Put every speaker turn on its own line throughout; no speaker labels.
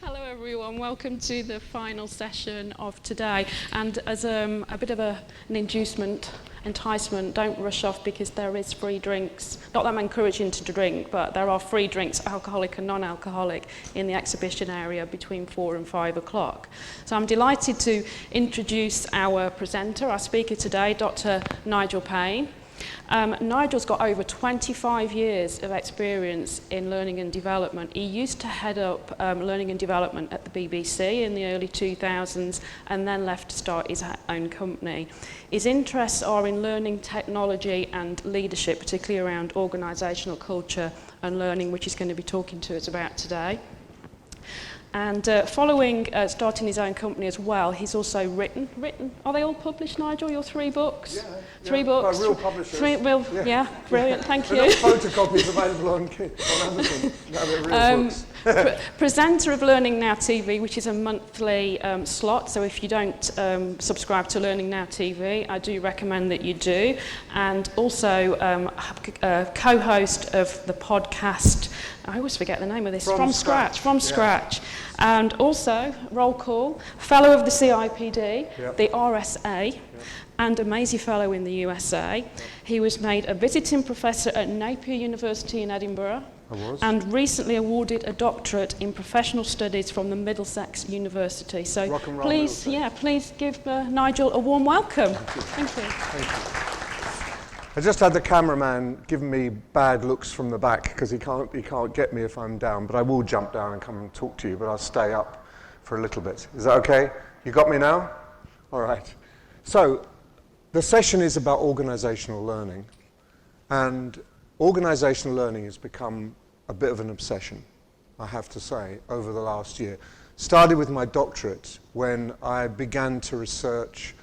Hello everyone, welcome to the final session of today. And as a bit of an enticement, don't rush off because there is free drinks. Not that I'm encouraging to drink, but there are free drinks, alcoholic and non-alcoholic, in the exhibition area between 4 and 5 o'clock. So I'm delighted to introduce our presenter, our speaker today, Dr. Nigel Payne. Nigel's got over 25 years of experience in learning and development. He used to head up learning and development at the BBC in the early 2000s and then left to start his own company. His interests are in learning technology and leadership, particularly around organisational culture and learning, which he's going to be talking to us about today. And following starting his own company as well, he's also written. Are they all published, Nigel? Your 3 books?
Yeah.
Three books.
By real publishers.
Yeah, brilliant. Thank you.
Not photocopies available on Amazon. No, they're real books.
Presenter of Learning Now TV, which is a monthly slot. So if you don't subscribe to Learning Now TV, I do recommend that you do. And also co-host of the podcast. I always forget the name of this. From Scratch. And also, roll call, fellow of the CIPD, the RSA, and a Maisie Fellow in the USA. He was made a visiting professor at Napier University in Edinburgh. And recently awarded a doctorate in professional studies from the Middlesex University. So please give Nigel a warm welcome. Thank you.
I just had the cameraman giving me bad looks from the back because he can't get me if I'm down, but I will jump down and come and talk to you, but I'll stay up for a little bit. Is that okay? You got me now? All right. So the session is about organizational learning, and organizational learning has become a bit of an obsession, I have to say, over the last year. Started with my doctorate when I began to research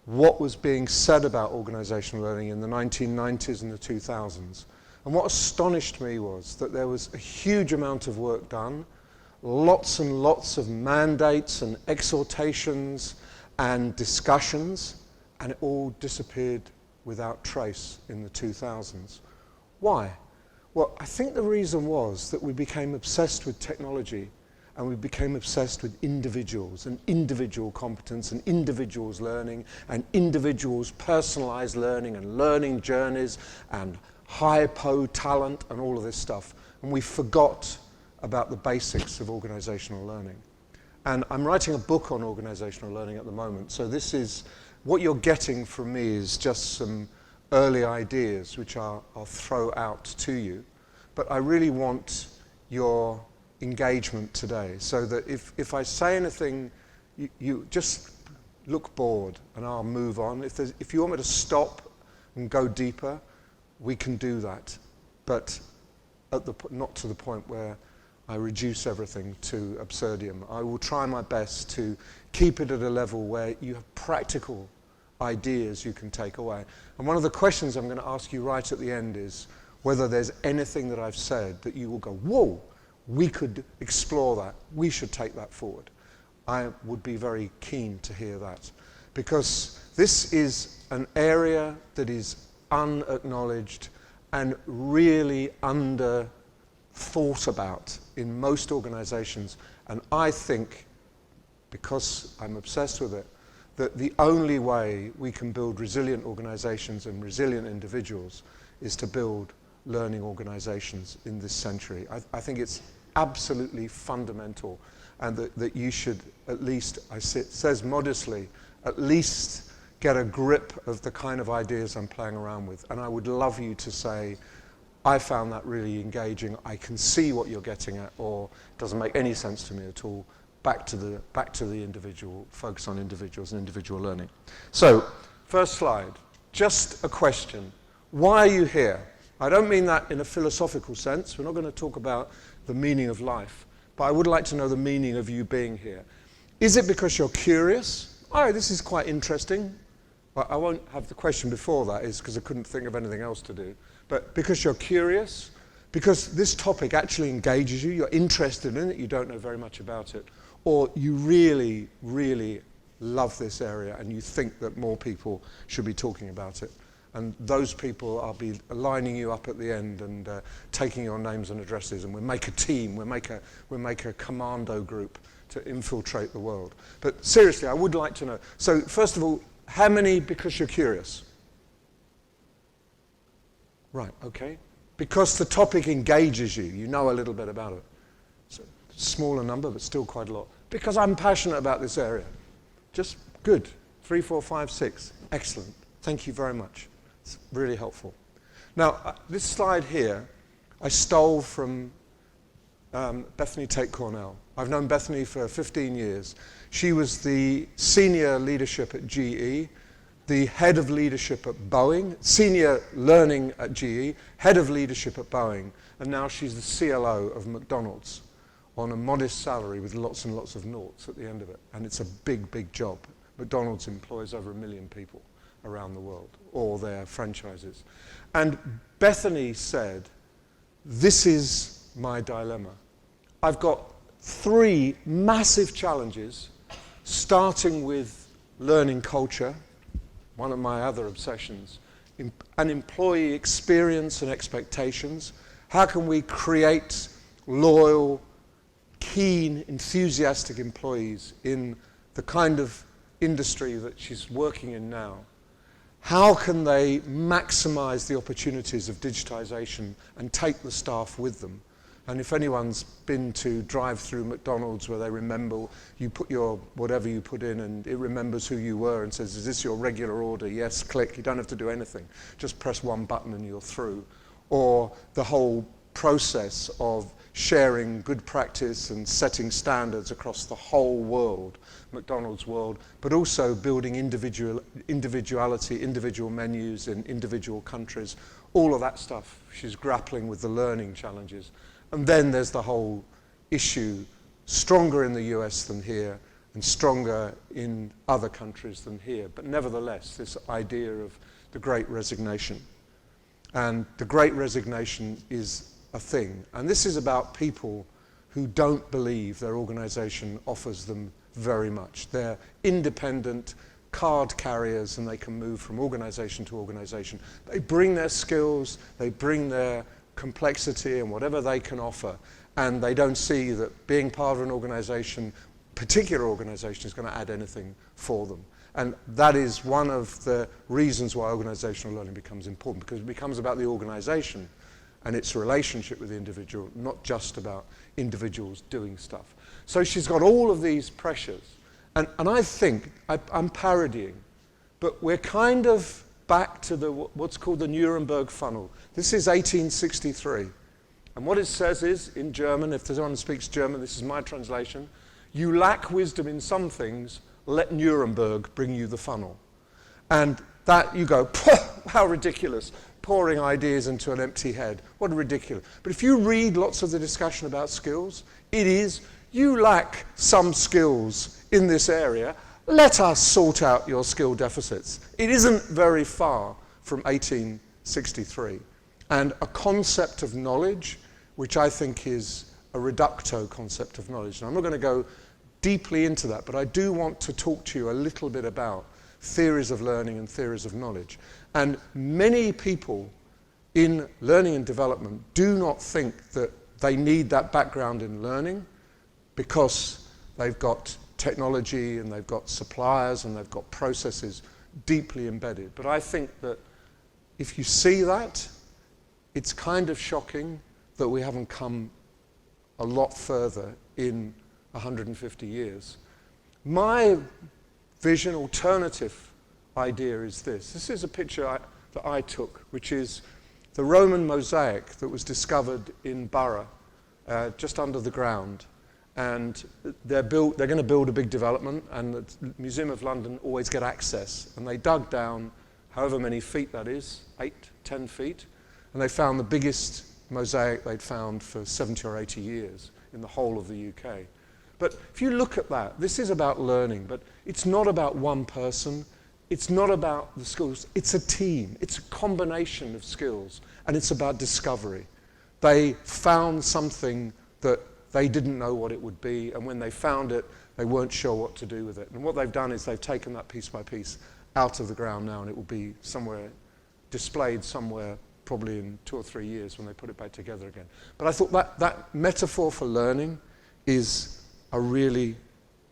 what was being said about organizational learning in the 1990s and the 2000s. And what astonished me was that there was a huge amount of work done, lots and lots of mandates and exhortations and discussions, and it all disappeared without trace in the 2000s. Why? Well, I think the reason was that we became obsessed with technology, and we became obsessed with individuals and individual competence and individuals learning and individuals personalized learning and learning journeys and hypo talent and all of this stuff. And we forgot about the basics of organizational learning. And I'm writing a book on organizational learning at the moment. So this is, what you're getting from me is just some early ideas which I'll throw out to you. But I really want your engagement today, so that if I say anything, you just look bored and I'll move on. If you want me to stop and go deeper, we can do that, but not to the point where I reduce everything to absurdium. I will try my best to keep it at a level where you have practical ideas you can take away. And one of the questions I'm going to ask you right at the end is whether there's anything that I've said that you will go, whoa, we could explore that. We should take that forward. I would be very keen to hear that, because this is an area that is unacknowledged and really under thought about in most organizations. And I think, because I'm obsessed with it, that the only way we can build resilient organizations and resilient individuals is to build learning organizations in this century. I think it's absolutely fundamental, and that you should at least, it says modestly, at least get a grip of the kind of ideas I'm playing around with. And I would love you to say, I found that really engaging, I can see what you're getting at, or it doesn't make any sense to me at all. Back to the individual, focus on individuals and individual learning. So, first slide, just a question. Why are you here? I don't mean that in a philosophical sense. We're not going to talk about the meaning of life, but I would like to know the meaning of you being here. Is it because you're curious? Oh, this is quite interesting. Well, I won't have the question before that, is because I couldn't think of anything else to do. But because you're curious, because this topic actually engages you, you're interested in it, you don't know very much about it, or you really, really love this area and you think that more people should be talking about it. And those people, I'll be lining you up at the end and taking your names and addresses, and we'll make a team, we'll make a commando group to infiltrate the world. But seriously, I would like to know. So first of all, how many because you're curious? Right, okay. Because the topic engages you, you know a little bit about it. So, smaller number, but still quite a lot. Because I'm passionate about this area. Just good. 3, 4, 5, 6. Excellent. Thank you very much. It's really helpful. Now, this slide here, I stole from Bethany Tate Cornell. I've known Bethany for 15 years. She was the senior leadership at GE, the head of leadership at Boeing, senior learning at GE, head of leadership at Boeing, and now she's the CLO of McDonald's on a modest salary with lots and lots of noughts at the end of it. And it's a big, big job. McDonald's employs over 1 million people around the world, all their franchises. And Bethany said, this is my dilemma. I've got 3 massive challenges, starting with learning culture, one of my other obsessions, an employee experience and expectations. How can we create loyal, keen, enthusiastic employees in the kind of industry that she's working in now? How can they maximize the opportunities of digitization and take the staff with them? And if anyone's been to drive-through McDonald's where they remember, you put your whatever you put in and it remembers who you were and says, is this your regular order? Yes, click. You don't have to do anything. Just press one button and you're through. Or the whole process of sharing good practice and setting standards across the whole world, McDonald's world, but also building individuality, individual menus in individual countries, all of that stuff. She's grappling with the learning challenges. And then there's the whole issue, stronger in the US than here, and stronger in other countries than here. But nevertheless, this idea of the Great Resignation. And the Great Resignation is a thing. And this is about people who don't believe their organization offers them very much. They're independent card carriers and they can move from organization to organization. They bring their skills, they bring their complexity and whatever they can offer, and they don't see that being part of an organization, particular organization, is going to add anything for them. And that is one of the reasons why organizational learning becomes important, because it becomes about the organization and its relationship with the individual, not just about individuals doing stuff. So she's got all of these pressures. And I think, I'm parodying, but we're kind of back to what's called the Nuremberg funnel. This is 1863. And what it says is, in German, if there's anyone who speaks German, this is my translation, you lack wisdom in some things, let Nuremberg bring you the funnel. And that, you go, how ridiculous, pouring ideas into an empty head. What ridiculous. But if you read lots of the discussion about skills, it is, you lack some skills in this area, let us sort out your skill deficits. It isn't very far from 1863. And a concept of knowledge, which I think is a reducto concept of knowledge. And I'm not going to go deeply into that, but I do want to talk to you a little bit about theories of learning and theories of knowledge. And many people in learning and development do not think that they need that background in learning because they've got technology and they've got suppliers and they've got processes deeply embedded. But I think that if you see that, it's kind of shocking that we haven't come a lot further in 150 years. My vision, alternative idea is this. This is a picture that I took, which is the Roman mosaic that was discovered in Borough, just under the ground. And they're going to build a big development, and the Museum of London always get access. And they dug down however many feet that is, 8, 10 feet, and they found the biggest mosaic they'd found for 70 or 80 years in the whole of the UK. But if you look at that, this is about learning, but it's not about one person, it's not about the skills, it's a team, it's a combination of skills, and it's about discovery. They found something that they didn't know what it would be, and when they found it, they weren't sure what to do with it. And what they've done is they've taken that piece by piece out of the ground now, and it will be somewhere displayed somewhere probably in 2 or 3 years when they put it back together again. But I thought that metaphor for learning is a really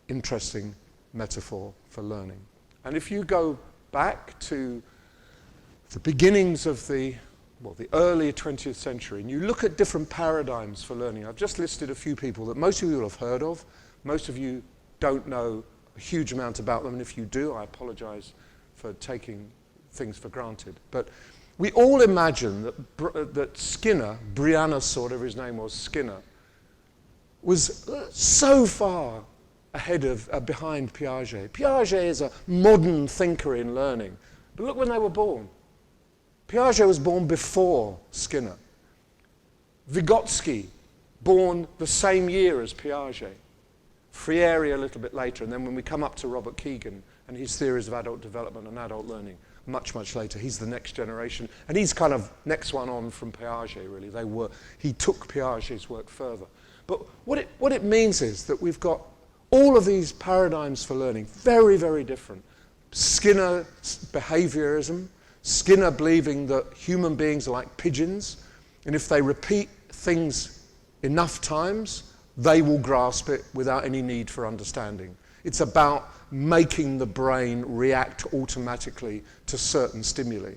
interesting metaphor for learning. And if you go back to the beginnings of the early 20th century, and you look at different paradigms for learning, I've just listed a few people that most of you will have heard of. Most of you don't know a huge amount about them, and if you do, I apologize for taking things for granted. But we all imagine that Skinner, Brianus, or whatever his name was, Skinner, was so far ahead of, behind Piaget. Piaget is a modern thinker in learning. But look when they were born. Piaget was born before Skinner. Vygotsky, born the same year as Piaget. Freire a little bit later, and then when we come up to Robert Keegan and his theories of adult development and adult learning, much, much later, he's the next generation, and he's kind of next one on from Piaget, really. He took Piaget's work further. But what it means is that we've got all of these paradigms for learning, very, very different. Skinner behaviorism, Skinner believing that human beings are like pigeons, and if they repeat things enough times, they will grasp it without any need for understanding. It's about making the brain react automatically to certain stimuli.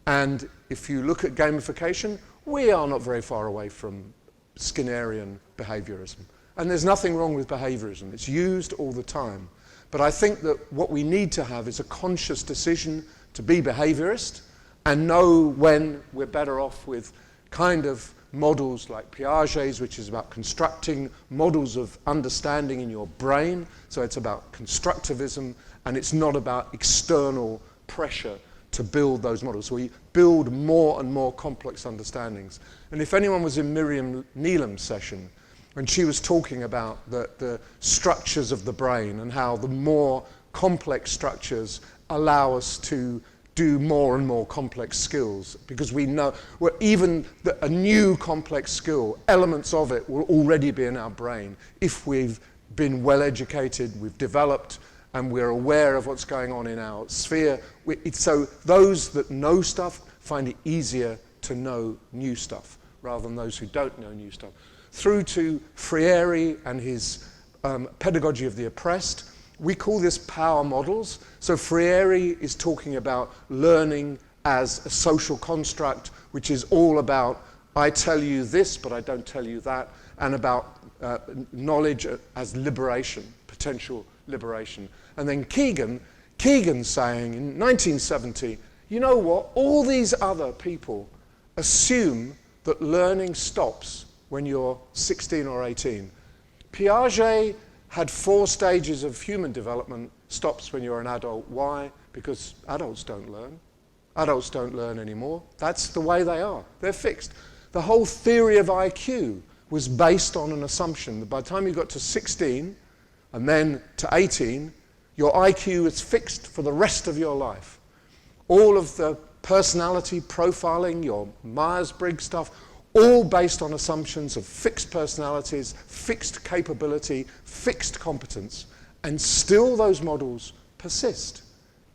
And if you look at gamification, we are not very far away from Skinnerian behaviorism. And there's nothing wrong with behaviorism. It's used all the time. But I think that what we need to have is a conscious decision to be behaviorist and know when we're better off with kind of models like Piaget's, which is about constructing models of understanding in your brain. So it's about constructivism, and it's not about external pressure to build those models. So we build more and more complex understandings. And if anyone was in Miriam Neelam's session, and she was talking about the structures of the brain and how the more complex structures allow us to do more and more complex skills, because we know even a new complex skill, elements of it will already be in our brain if we've been well educated, we've developed, and we're aware of what's going on in our sphere. So those that know stuff find it easier to know new stuff rather than those who don't know new stuff. Through to Freire and his pedagogy of the oppressed, we call this power models. So Freire is talking about learning as a social construct, which is all about I tell you this, but I don't tell you that, and about knowledge as liberation, potential liberation. And then Keegan saying in 1970, you know what, all these other people assume that learning stops when you're 16 or 18. Piaget had 4 stages of human development, stops when you're an adult. Why? Because adults don't learn. Adults don't learn anymore. That's the way they are. They're fixed. The whole theory of IQ was based on an assumption that by the time you got to 16 and then to 18, your IQ is fixed for the rest of your life. All of the personality profiling, your Myers-Briggs stuff, all based on assumptions of fixed personalities, fixed capability, fixed competence, and still those models persist.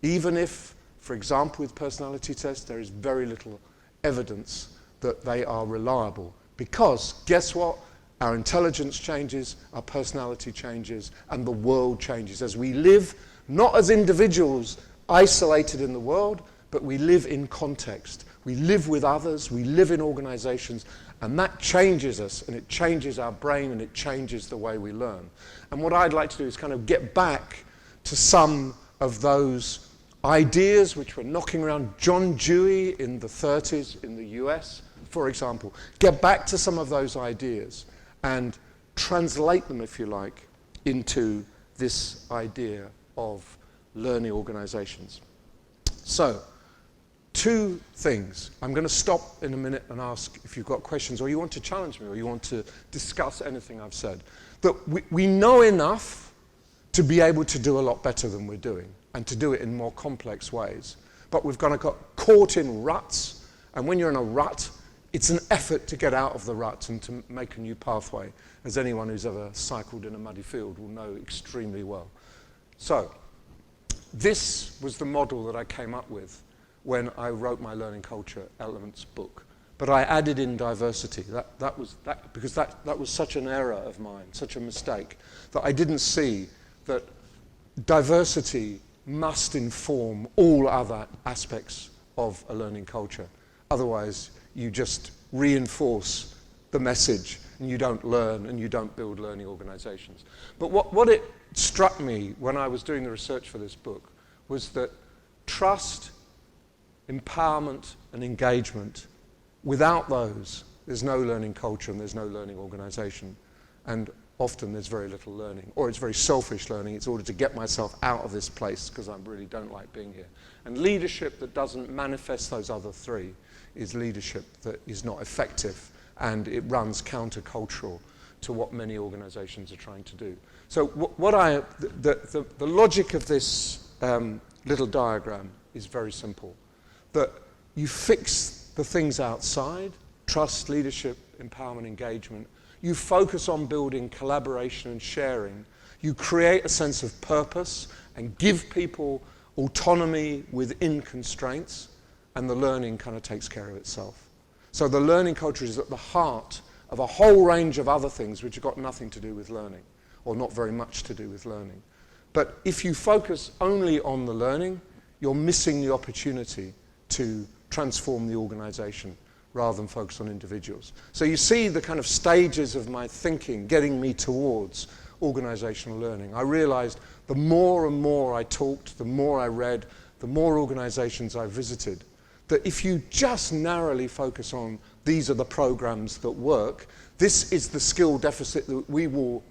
Even if, for example, with personality tests, there is very little evidence that they are reliable. Because, guess what? Our intelligence changes, our personality changes, and the world changes as we live, not as individuals isolated in the world, but we live in context. We live with others, we live in organizations, and that changes us, and it changes our brain, and it changes the way we learn. And what I'd like to do is kind of get back to some of those ideas which were knocking around. John Dewey in the 30s in the US, for example. Get back to some of those ideas and translate them, if you like, into this idea of learning organizations. So, 2 things. I'm going to stop in a minute and ask if you've got questions, or you want to challenge me, or you want to discuss anything I've said. That we know enough to be able to do a lot better than we're doing, and to do it in more complex ways. But we've got caught in ruts, and when you're in a rut, it's an effort to get out of the rut and to make a new pathway, as anyone who's ever cycled in a muddy field will know extremely well. So, this was the model that I came up with when I wrote my Learning Culture Elements book. But I added in diversity. Because that was such an error of mine, such a mistake, that I didn't see that diversity must inform all other aspects of a learning culture. Otherwise, you just reinforce the message and you don't learn and you don't build learning organizations. But what it struck me when I was doing the research for this book was that trust, empowerment, and engagement, without those, there's no learning culture and there's no learning organization. And often there's very little learning, or it's very selfish learning. It's in order to get myself out of this place because I really don't like being here. And leadership that doesn't manifest those other three is leadership that is not effective, and it runs countercultural to what many organizations are trying to do. So the logic of this little diagram is very simple. That you fix the things outside, trust, leadership, empowerment, engagement. You focus on building collaboration and sharing. You create a sense of purpose and give people autonomy within constraints, and the learning kind of takes care of itself. So the learning culture is at the heart of a whole range of other things which have got nothing to do with learning, or not very much to do with learning. But if you focus only on the learning, you're missing the opportunity to transform the organization rather than focus on individuals. So you see the kind of stages of my thinking getting me towards organizational learning. I realized the more and more I talked, the more I read, the more organizations I visited, that if you just narrowly focus on these are the programs that work, this is the skill deficit that we will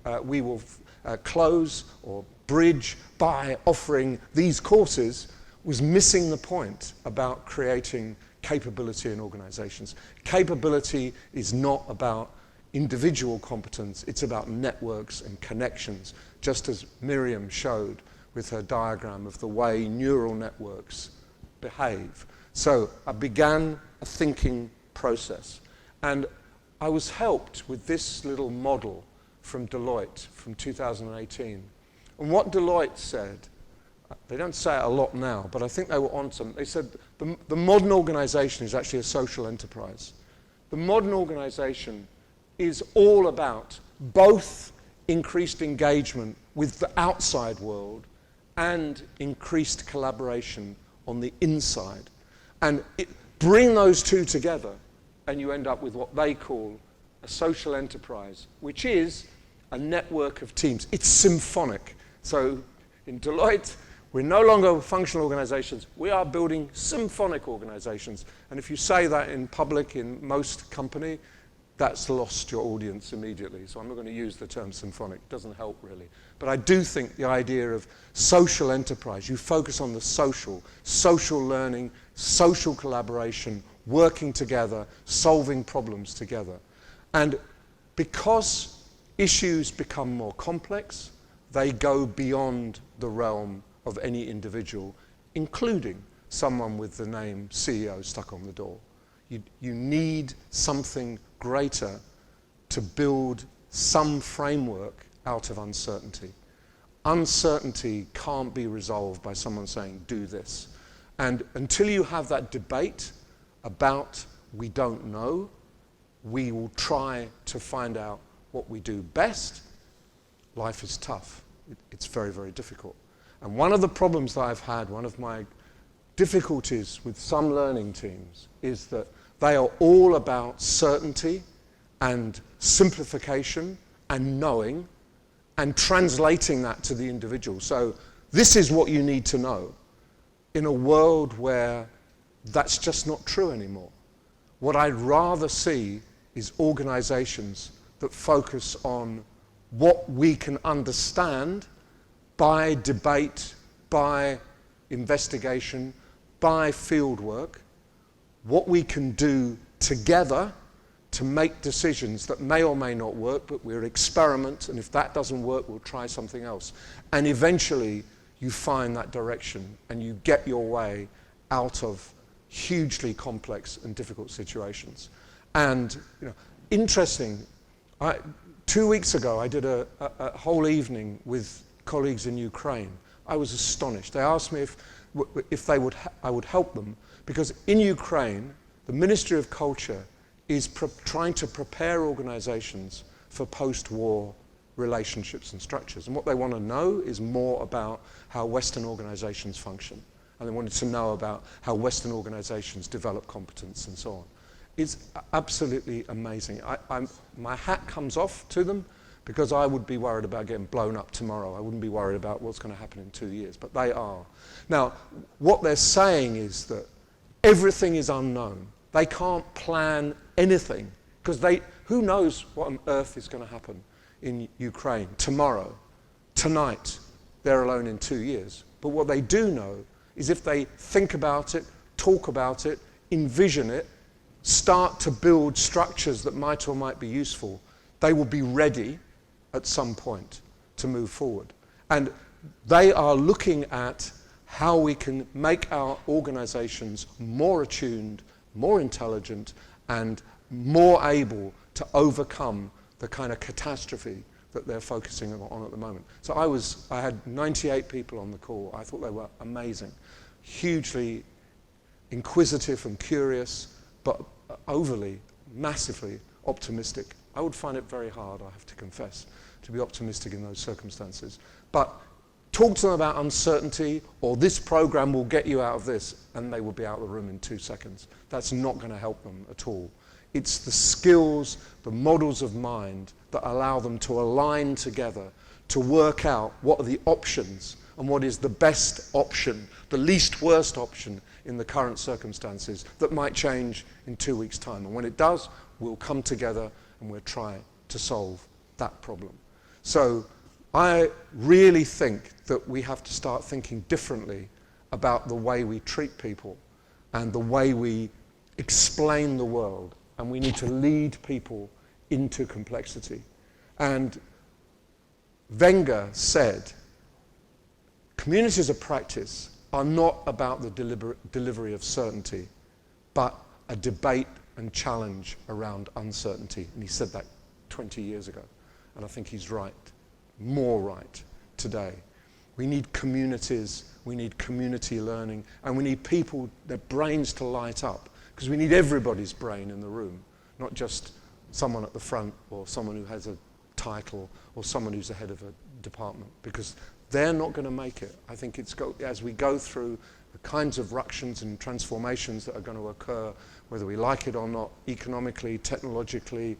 close or bridge by offering these courses, was missing the point about creating capability in organizations. Capability is not about individual competence, it's about networks and connections, just as Miriam showed with her diagram of the way neural networks behave. So I began a thinking process, and I was helped with this little model from Deloitte from 2018. And what Deloitte said, they don't say it a lot now, but I think they were on some. They said the modern organization is actually a social enterprise. The modern organization is all about both increased engagement with the outside world and increased collaboration on the inside. And bring those two together, and you end up with what they call a social enterprise, which is a network of teams. It's symphonic. So in Deloitte, we're no longer functional organizations. We are building symphonic organizations. And if you say that in public in most company, that's lost your audience immediately. So I'm not going to use the term symphonic. It doesn't help really. But I do think the idea of social enterprise, you focus on the social learning, social collaboration, working together, solving problems together. And because issues become more complex, they go beyond the realm of any individual, including someone with the name CEO stuck on the door. You need something greater to build some framework out of uncertainty. Uncertainty can't be resolved by someone saying, do this. And until you have that debate about we don't know, we will try to find out what we do best. Life is tough. It's very, very difficult. And one of the problems that I've had, one of my difficulties with some learning teams, is that they are all about certainty and simplification and knowing and translating that to the individual. So this is what you need to know in a world where that's just not true anymore. What I'd rather see is organizations that focus on what we can understand by debate, by investigation, by fieldwork, what we can do together to make decisions that may or may not work, but we'll experiment, and if that doesn't work, we'll try something else. And eventually, you find that direction, and you get your way out of hugely complex and difficult situations. And interesting, 2 weeks ago, I did a whole evening with colleagues in Ukraine. I was astonished. They asked me if I would help them Because in Ukraine, the Ministry of Culture is trying to prepare organizations for post-war relationships and structures. And what they want to know is more about how Western organizations function. And they wanted to know about how Western organizations develop competence and so on. It's absolutely amazing. My hat comes off to them because I would be worried about getting blown up tomorrow. I wouldn't be worried about what's going to happen in 2 years, but they are. Now, what they're saying is that everything is unknown. They can't plan anything because who knows what on earth is going to happen in Ukraine tomorrow, tonight, they're alone in 2 years. But what they do know is if they think about it, talk about it, envision it, start to build structures that might or might be useful, they will be ready at some point to move forward. And they are looking at how we can make our organizations more attuned, more intelligent, and more able to overcome the kind of catastrophe that they're focusing on at the moment. So I had 98 people on the call. I thought they were amazing, hugely inquisitive and curious, but overly, massively optimistic. I would find it very hard, I have to confess, to be optimistic in those circumstances. But talk to them about uncertainty, or this program will get you out of this, and they will be out of the room in 2 seconds. That's not going to help them at all. It's the skills, the models of mind that allow them to align together to work out what are the options and what is the best option, the least worst option in the current circumstances that might change in 2 weeks' time. And when it does, we'll come together and we'll try to solve that problem. So I really think that we have to start thinking differently about the way we treat people and the way we explain the world. And we need to lead people into complexity. And Wenger said, communities of practice are not about the delivery of certainty, but a debate and challenge around uncertainty. And he said that 20 years ago. And I think he's right, more right today. We need communities, we need community learning, and we need people, their brains to light up. Because we need everybody's brain in the room, not just someone at the front or someone who has a title or someone who's the head of a department, because they're not going to make it. I think as we go through the kinds of ructions and transformations that are going to occur, whether we like it or not, economically, technologically,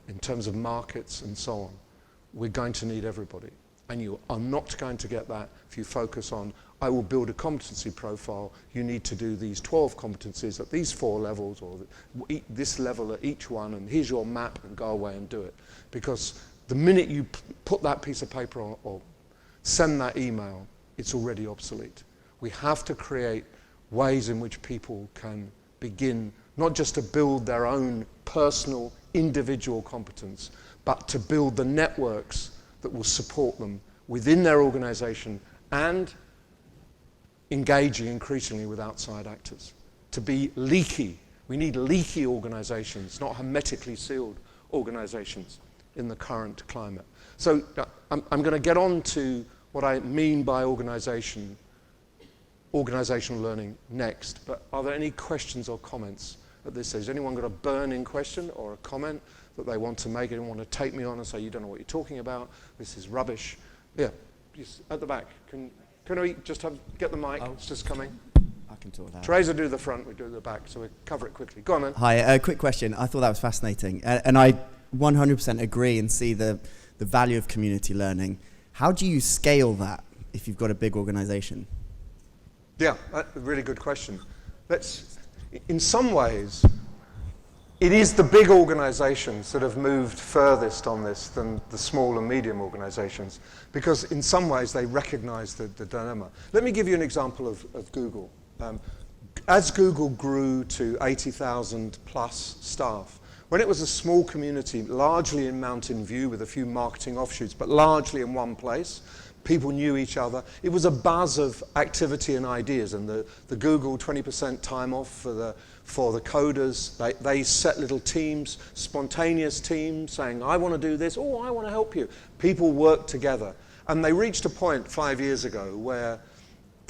in terms of markets and so on, we're going to need everybody. And you are not going to get that if you focus on, I will build a competency profile, you need to do these 12 competencies at these 4 levels, or this level at each one, and here's your map, and go away and do it. Because the minute you put that piece of paper on, or send that email, it's already obsolete. We have to create ways in which people can begin not just to build their own personal, individual competence, but to build the networks that will support them within their organization and engaging increasingly with outside actors. To be leaky. We need leaky organizations, not hermetically sealed organizations in the current climate. So I'm going to get on to what I mean by organizational learning next, but are there any questions or comments at this stage? Has anyone got a burning question or a comment that they want to make? Anyone want to take me on and say, you don't know what you're talking about, this is rubbish? Yeah, just at the back. Can we just get the mic? It's just coming.
I can talk that.
Teresa do the front, we do the back, so we cover it quickly. Go on then.
Hi, quick question. I thought that was fascinating. And I 100% agree and see the value of community learning. How do you scale that if you've got a big organization?
Yeah, that's a really good question. In some ways, it is the big organizations that have moved furthest on this than the small and medium organizations, because in some ways they recognize the dilemma. Let me give you an example of Google. As Google grew to 80,000 plus staff, when it was a small community, largely in Mountain View with a few marketing offshoots, but largely in one place, people knew each other. It was a buzz of activity and ideas, and the Google 20% time off for the coders, they set little teams, spontaneous teams, saying, I want to do this, oh, I want to help you. People worked together. And they reached a point 5 years ago where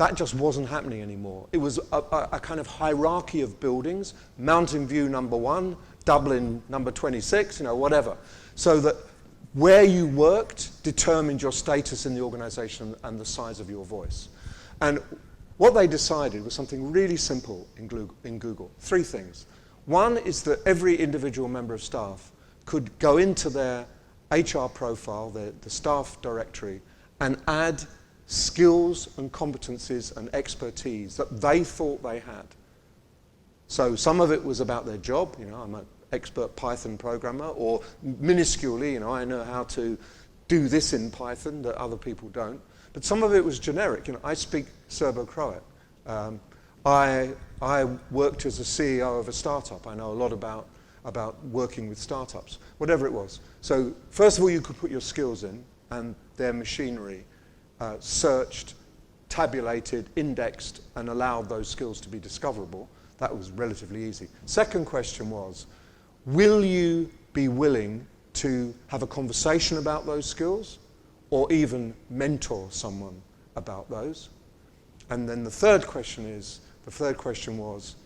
that just wasn't happening anymore. It was a kind of hierarchy of buildings, Mountain View number 1, Dublin number 26, whatever. So that where you worked determined your status in the organization and the size of your voice. And what they decided was something really simple in Google. 3 things. One is that every individual member of staff could go into their HR profile, the staff directory, and add skills and competencies and expertise that they thought they had. So some of it was about their job, I'm an expert Python programmer, or minusculely, I know how to do this in Python that other people don't. But some of it was generic. I speak Serbo-Croat. I worked as a CEO of a startup. I know a lot about working with startups, whatever it was. So first of all, you could put your skills in, and their machinery searched, tabulated, indexed, and allowed those skills to be discoverable. That was relatively easy. Second question was, will you be willing to have a conversation about those skills, or even mentor someone about those? And then the third question was,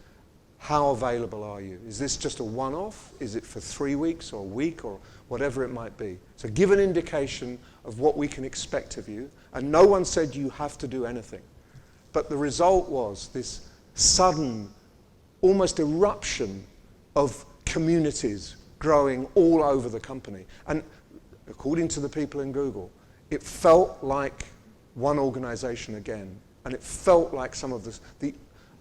how available are you? Is this just a one-off? Is it for 3 weeks or a week or whatever it might be? So give an indication of what we can expect of you. And no one said you have to do anything. But the result was this sudden, almost eruption of communities growing all over the company. And according to the people in Google, it felt like one organization again. And it felt like some of the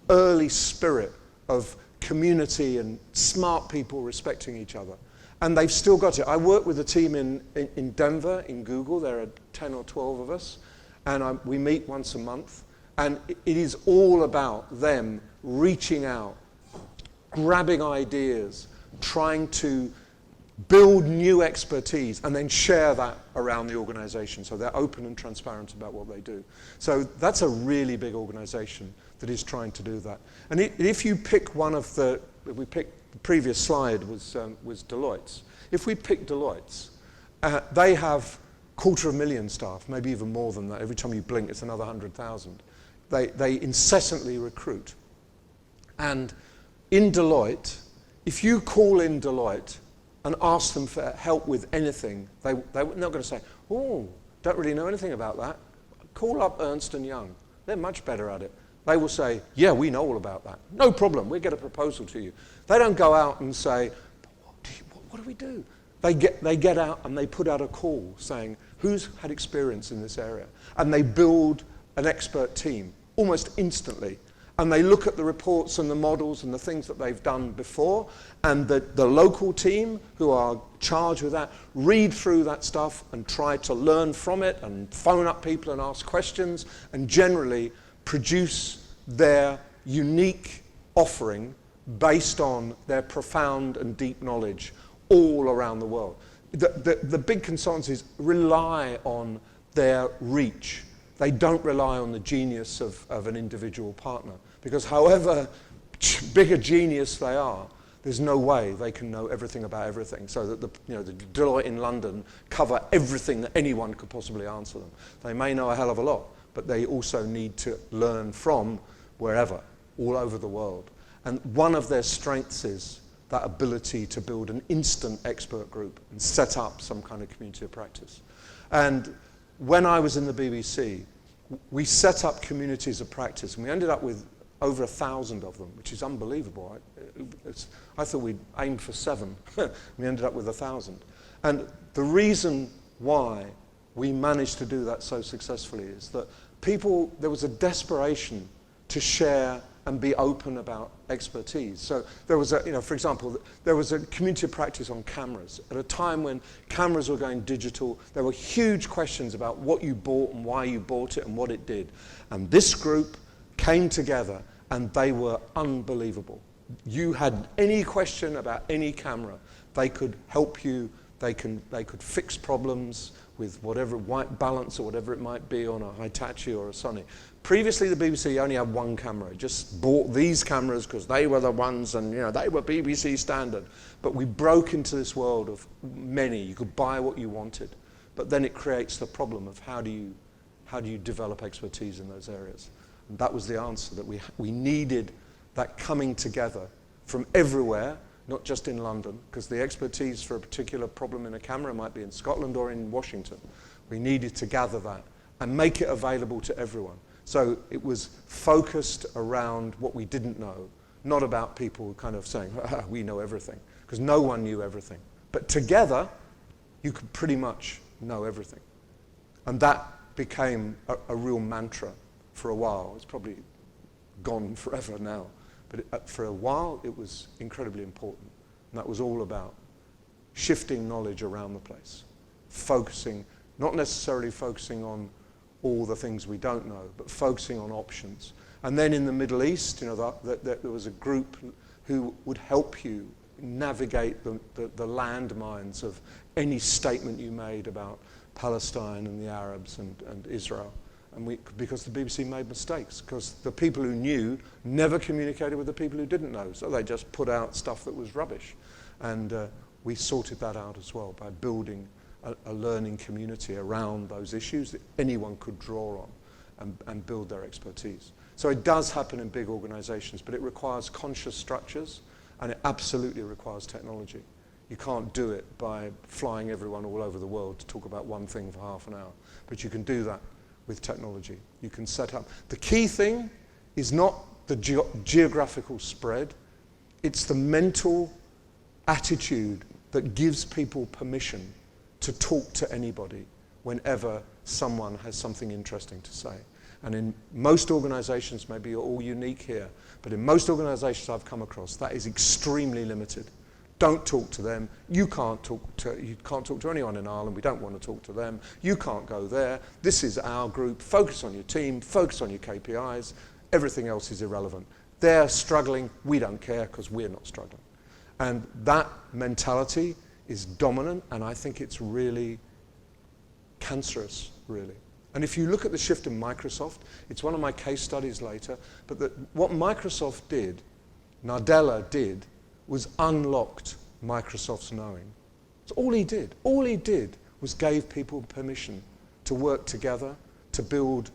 early spirit of community and smart people respecting each other. And they've still got it. I work with a team in Denver, in Google. There are 10 or 12 of us. And we meet once a month. And it is all about them reaching out, grabbing ideas, trying to build new expertise, and then share that around the organization. So they're open and transparent about what they do. So that's a really big organization that is trying to do that. And if you pick one of the previous slide was Deloitte's. If we pick Deloitte's, they have 250,000 staff, maybe even more than that. Every time you blink, it's another 100,000. They incessantly recruit. And in Deloitte, if you call in Deloitte and ask them for help with anything, they're not going to say, oh, don't really know anything about that. Call up Ernst & Young. They're much better at it. They will say, yeah, we know all about that. No problem, we'll get a proposal to you. They don't go out and say, what do we do? They get out and they put out a call saying, who's had experience in this area? And they build an expert team almost instantly. And they look at the reports and the models and the things that they've done before, and the local team who are charged with that read through that stuff and try to learn from it and phone up people and ask questions and generally produce their unique offering based on their profound and deep knowledge all around the world. The big consultancies rely on their reach. They don't rely on the genius of an individual partner, because however big a genius they are, there's no way they can know everything about everything. So that the Deloitte in London cover everything that anyone could possibly answer them. They may know a hell of a lot, but they also need to learn from wherever, all over the world. And one of their strengths is that ability to build an instant expert group and set up some kind of community of practice. And when I was in the BBC, we set up communities of practice, and we ended up with over 1,000 of them, which is unbelievable. I thought we'd aimed for 7. We ended up with 1,000. And the reason why we managed to do that so successfully is that there was a desperation to share and be open about expertise. So there was for example, there was a community of practice on cameras. At a time when cameras were going digital, there were huge questions about what you bought and why you bought it and what it did. And this group came together and they were unbelievable. You had any question about any camera, they could help you, they could fix problems with whatever white balance or whatever it might be on a Hitachi or a Sony. Previously, the BBC only had one camera. It just bought these cameras because they were the ones, and they were BBC standard. But we broke into this world of many. You could buy what you wanted, but then it creates the problem of how do you develop expertise in those areas? And that was the answer, that we needed that coming together from everywhere, not just in London, because the expertise for a particular problem in a camera might be in Scotland or in Washington. We needed to gather that and make it available to everyone. So it was focused around what we didn't know, not about people kind of saying, we know everything, because no one knew everything. But together, you could pretty much know everything. And that became a real mantra for a while. It's probably gone forever now. But for a while, it was incredibly important. And that was all about shifting knowledge around the place, focusing, not necessarily focusing on all the things we don't know, but focusing on options. And then in the Middle East, you know, there was a group who would help you navigate the landmines of any statement you made about Palestine and the Arabs and Israel. And because the BBC made mistakes, because the people who knew never communicated with the people who didn't know, so they just put out stuff that was rubbish. And we sorted that out as well by building a learning community around those issues that anyone could draw on and build their expertise. So it does happen in big organizations, but it requires conscious structures, and it absolutely requires technology. You can't do it by flying everyone all over the world to talk about one thing for half an hour, but you can do that with technology. You can set up. The key thing is not the geographical spread, it's the mental attitude that gives people permission to talk to anybody whenever someone has something interesting to say. And in most organizations, maybe you're all unique here, but in most organizations I've come across, that is extremely limited. Don't talk to them. You can't talk to anyone in Ireland. We don't want to talk to them. You can't go there. This is our group. Focus on your team. Focus on your KPIs. Everything else is irrelevant. They're struggling. We don't care because we're not struggling. And that mentality is dominant, and I think it's really cancerous, really. And if you look at the shift in Microsoft, it's one of my case studies later, but what Microsoft did, Nadella did, was unlocked Microsoft's knowing. That's all he did. All he did was gave people permission to work together, to build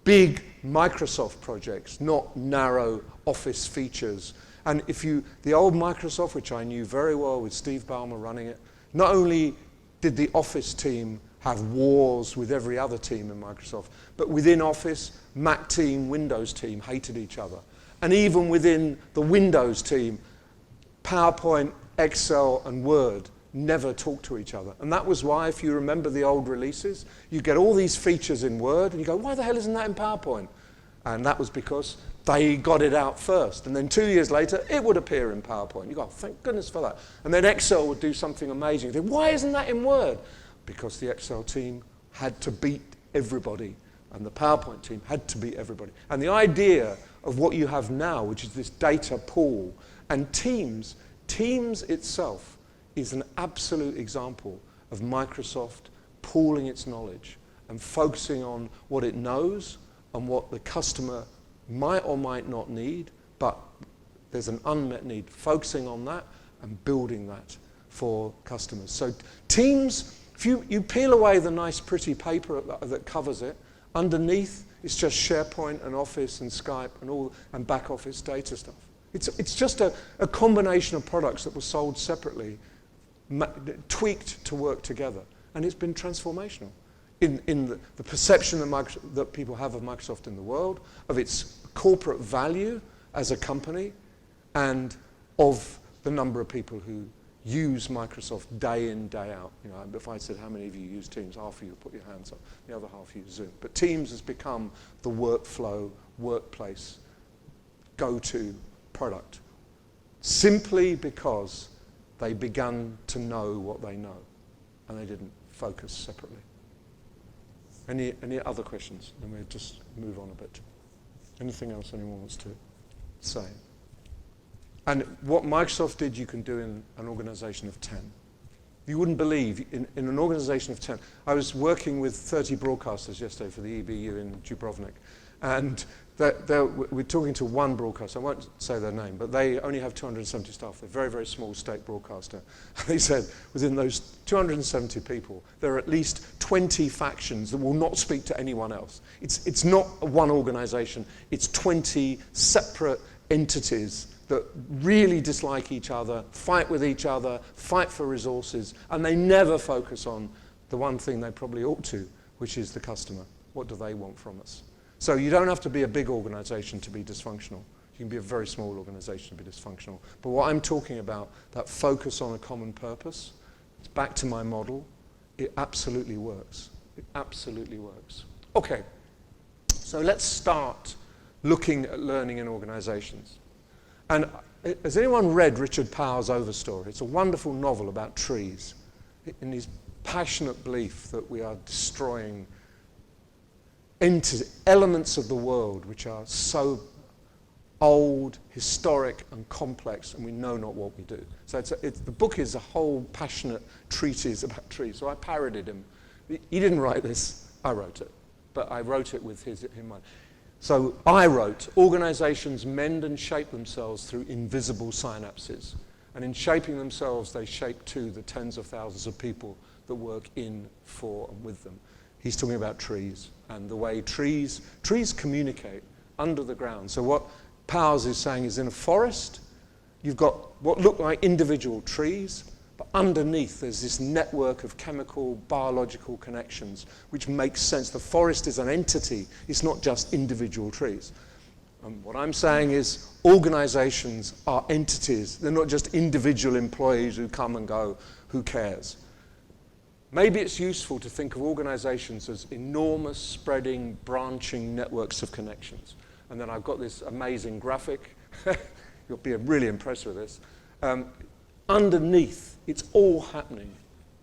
big Microsoft projects, not narrow office features. And the old Microsoft, which I knew very well with Steve Ballmer running it, not only did the Office team have wars with every other team in Microsoft, but within Office, Mac team, Windows team hated each other. And even within the Windows team, PowerPoint, Excel, and Word never talk to each other. And that was why, if you remember the old releases, you get all these features in Word, and you go, why the hell isn't that in PowerPoint? And that was because they got it out first. And then 2 years later, it would appear in PowerPoint. You go, thank goodness for that. And then Excel would do something amazing. You think, why isn't that in Word? Because the Excel team had to beat everybody, and the PowerPoint team had to beat everybody. And the idea of what you have now, which is this data pool, and Teams itself is an absolute example of Microsoft pooling its knowledge and focusing on what it knows and what the customer might or might not need, but there's an unmet need, focusing on that and building that for customers. So Teams, if you peel away the nice pretty paper that covers it, underneath it's just SharePoint and Office and Skype and back office data stuff. It's just a combination of products that were sold separately, tweaked to work together, and it's been transformational in the perception that people have of Microsoft in the world, of its corporate value as a company, and of the number of people who use Microsoft day in, day out. You know, if I said how many of you use Teams, half of you put your hands up, the other half use Zoom. But Teams has become the workflow, workplace, go-to product, simply because they began to know what they know, and they didn't focus separately. Any other questions? Then we'll just move on a bit. Anything else anyone wants to say? And what Microsoft did, you can do in an organization of 10. You wouldn't believe, in an organization of 10. I was working with 30 broadcasters yesterday for the EBU in Dubrovnik, and we're talking to one broadcaster, I won't say their name, but they only have 270 staff. They're a very, very small state broadcaster. They said within those 270 people, there are at least 20 factions that will not speak to anyone else. It's not one organization, it's 20 separate entities that really dislike each other, fight with each other, fight for resources, and they never focus on the one thing they probably ought to, which is the customer. What do they want from us? So you don't have to be a big organization to be dysfunctional. You can be a very small organization to be dysfunctional. But what I'm talking about, that focus on a common purpose, it's back to my model, it absolutely works. It absolutely works. Okay, so let's start looking at learning in organizations. And has anyone read Richard Powell's Overstory? It's a wonderful novel about trees, in his passionate belief that we are destroying into elements of the world which are so old, historic, and complex, and we know not what we do. So the book is a whole passionate treatise about trees. So I parodied him. He didn't write this, I wrote it. But I wrote it with his in mind. So I wrote, organizations mend and shape themselves through invisible synapses. And in shaping themselves, they shape too the tens of thousands of people that work in, for, and with them. He's talking about trees and the way trees communicate under the ground. So what Powers is saying is in a forest, you've got what look like individual trees, but underneath there's this network of chemical, biological connections, which makes sense. The forest is an entity. It's not just individual trees. And what I'm saying is organizations are entities. They're not just individual employees who come and go. Who cares? Maybe it's useful to think of organizations as enormous, spreading, branching networks of connections. And then I've got this amazing graphic. You'll be really impressed with this. Underneath, it's all happening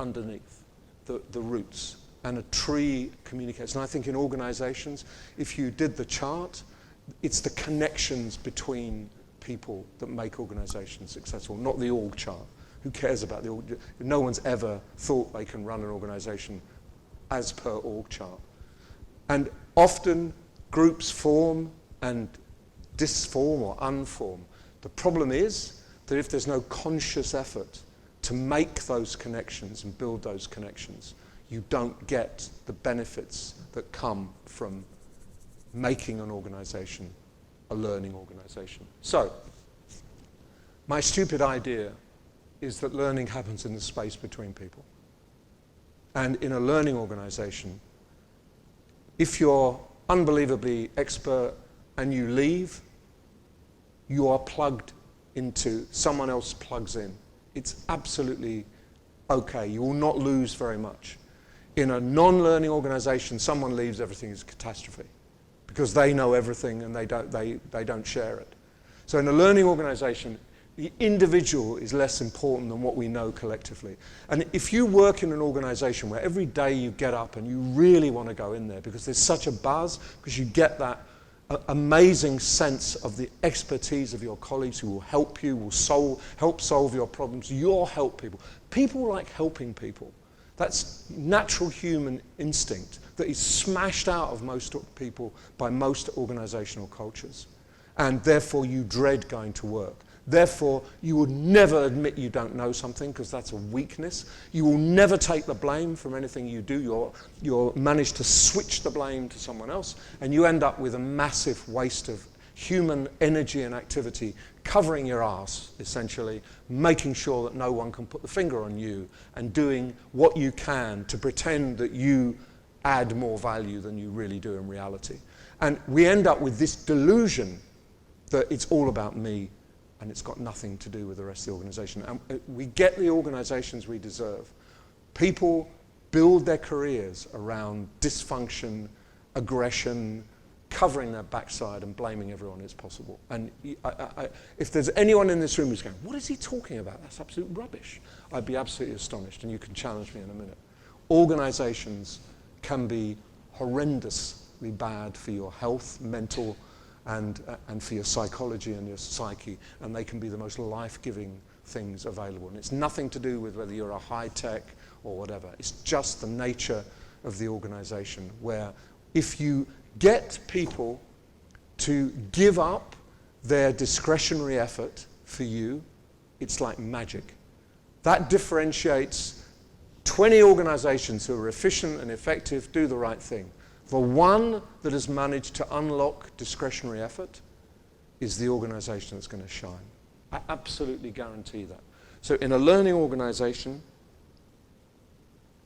underneath the roots. And a tree communicates. And I think in organizations, if you did the chart, it's the connections between people that make organizations successful, not the org chart. Who cares about the org? No one's ever thought they can run an organization as per org chart. And often groups form and disform or unform. The problem is that if there's no conscious effort to make those connections and build those connections, you don't get the benefits that come from making an organization a learning organization. So, my stupid idea is that learning happens in the space between people. And in a learning organization, if you're unbelievably expert and you leave, you are plugged into, someone else plugs in. It's absolutely okay. You will not lose very much. In a non-learning organization, someone leaves, everything is a catastrophe because they know everything and they don't share it. So in a learning organization, the individual is less important than what we know collectively. And if you work in an organization where every day you get up and you really want to go in there because there's such a buzz, because you get that amazing sense of the expertise of your colleagues who will help you, will help solve your problems, you'll help people. People like helping people. That's natural human instinct that is smashed out of most people by most organizational cultures. And therefore you dread going to work. Therefore, you would never admit you don't know something because that's a weakness. You will never take the blame from anything you do. You'll manage to switch the blame to someone else, and you end up with a massive waste of human energy and activity covering your ass, essentially, making sure that no one can put the finger on you and doing what you can to pretend that you add more value than you really do in reality. And we end up with this delusion that it's all about me and it's got nothing to do with the rest of the organization. And we get the organizations we deserve. People build their careers around dysfunction, aggression, covering their backside and blaming everyone as possible. And if there's anyone in this room who's going, what is he talking about? That's absolute rubbish. I'd be absolutely astonished, and you can challenge me in a minute. Organizations can be horrendously bad for your health, mental, and for your psychology and your psyche, and they can be the most life-giving things available. And it's nothing to do with whether you're a high-tech or whatever. It's just the nature of the organization, where if you get people to give up their discretionary effort for you, it's like magic. That differentiates 20 organizations who are efficient and effective, do the right thing. The one that has managed to unlock discretionary effort is the organization that's going to shine. I absolutely guarantee that. So in a learning organization,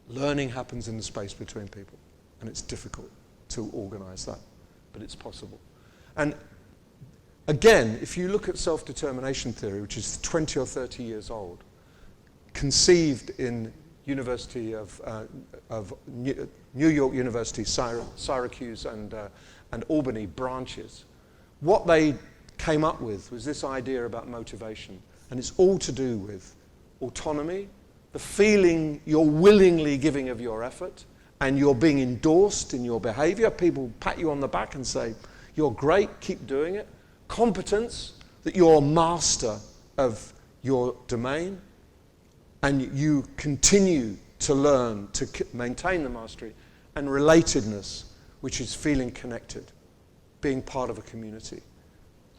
learning happens in the space between people, and it's difficult to organize that, but it's possible. And again, if you look at self-determination theory, which is 20 or 30 years old, conceived in University of New York University, Syracuse and Albany branches, what they came up with was this idea about motivation. And it's all to do with autonomy, the feeling you're willingly giving of your effort, and you're being endorsed in your behavior. People pat you on the back and say, you're great, keep doing it. Competence, that you're a master of your domain, and you continue to learn to maintain the mastery. And relatedness, which is feeling connected, being part of a community.